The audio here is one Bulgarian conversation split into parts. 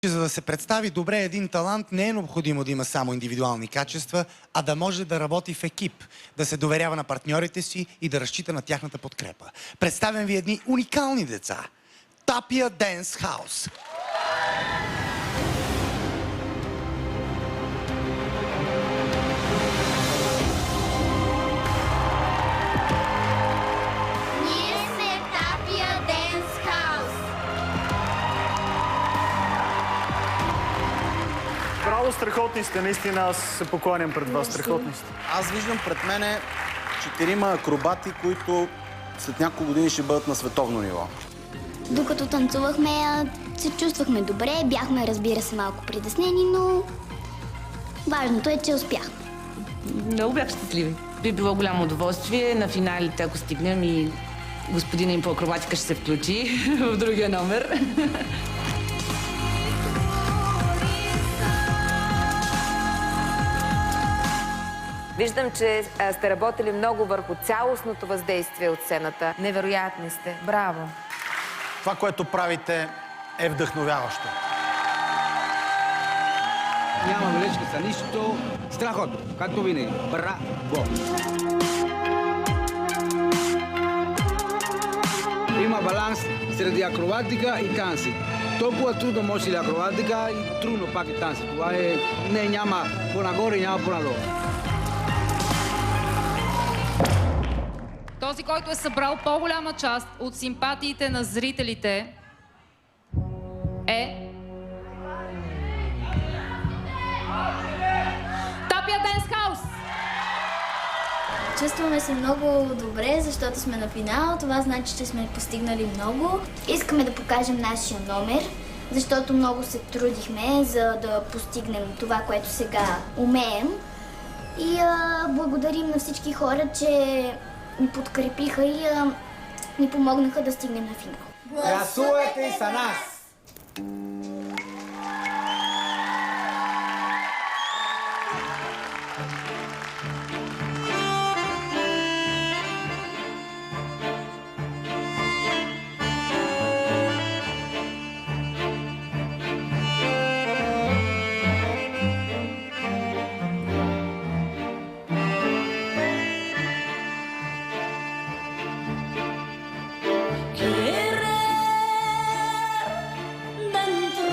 За да се представи добре един талант, не е необходимо да има само индивидуални качества, а да може да работи в екип, да се доверява на партньорите си и да разчита на тяхната подкрепа. Представям ви едни уникални деца. Tapia Dance House. Ние сме Tapia Dance House. Браво, страхотни сте, наистина аз се покланям пред вас, страхотни сте. Аз виждам пред мене 4 акробати, които след няколко години ще бъдат на световно ниво. Докато танцувахме, се чувствахме добре, бяхме, разбира се, малко притеснени, но важното е, че успяхме. Много бях щастливи. Би било голямо удоволствие на финалите, ако стигнем и господина им по акробатика ще се включи в другия номер. Виждам, че сте работили много върху цялостното въздействие от сцената. Невероятни сте. Браво! Това, което правите, е вдъхновяващо. Няма бележки за нищо. Страхотно, както винаги. Браво! Има баланс среди акробатика и танци. Толкова трудно може ли акробатика и трудно пак и танци. Това е... няма по-нагоре и няма по-надолу. Този, който е събрал по-голяма част от симпатиите на зрителите е... Tapia Dance House! Чувстваме се много добре, защото сме на финал. Това значи, че сме постигнали много. Искаме да покажем нашия номер, защото много се трудихме, за да постигнем това, което сега умеем. И благодарим на всички хора, че ни подкрепиха и ни помогнаха да стигнем на финал. Гласувайте за нас! Dentro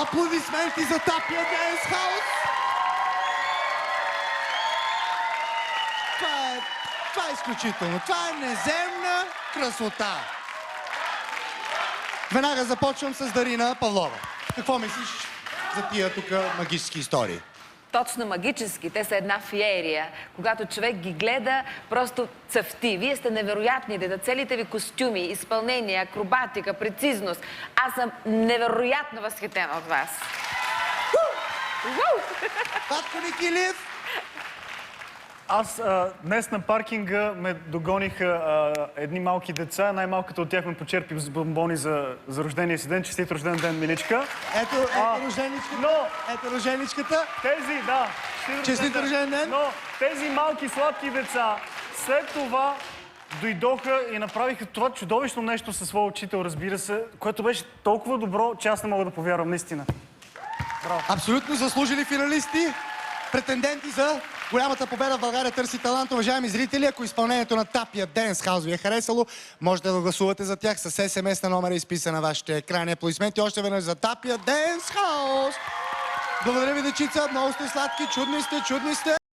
Аплодисменти за Тапия Денс Хаус! Това е изключително. Това е неземна красота. Веднага започвам с Дарина Павлова. Какво мислиш за тия тук магически истории? Точно магически. Те са една феерия. Когато човек ги гледа, просто цъфти. Вие сте невероятни, деда. Целите ви костюми, изпълнение, акробатика, прецизност. Аз съм невероятно възхитена от вас. Татко Никилиев? Аз днес на паркинга ме догониха едни малки деца. Най-малката от тях ме почерпи с бомбони за рождения си ден. Честит рожден ден, миличка. Ето рожденичката. Но Ето рожденичката. тези, да. Честит рожден ден. Но тези малки сладки деца след това дойдоха и направиха това чудовищно нещо със своя учител, разбира се, което беше толкова добро, че аз не мога да повярвам, наистина. Абсолютно заслужили финалисти. Претенденти за голямата победа в България търси талант. Уважаеми зрители, ако изпълнението на Тапия Денс Хаус ви е харесало, можете да гласувате за тях с СМС на номера, изписан на вашите екрани. Аплодисменти още веднъж за Тапия Денс Хаус. Благодаря ви, дечица. Много сте сладки, чудни сте.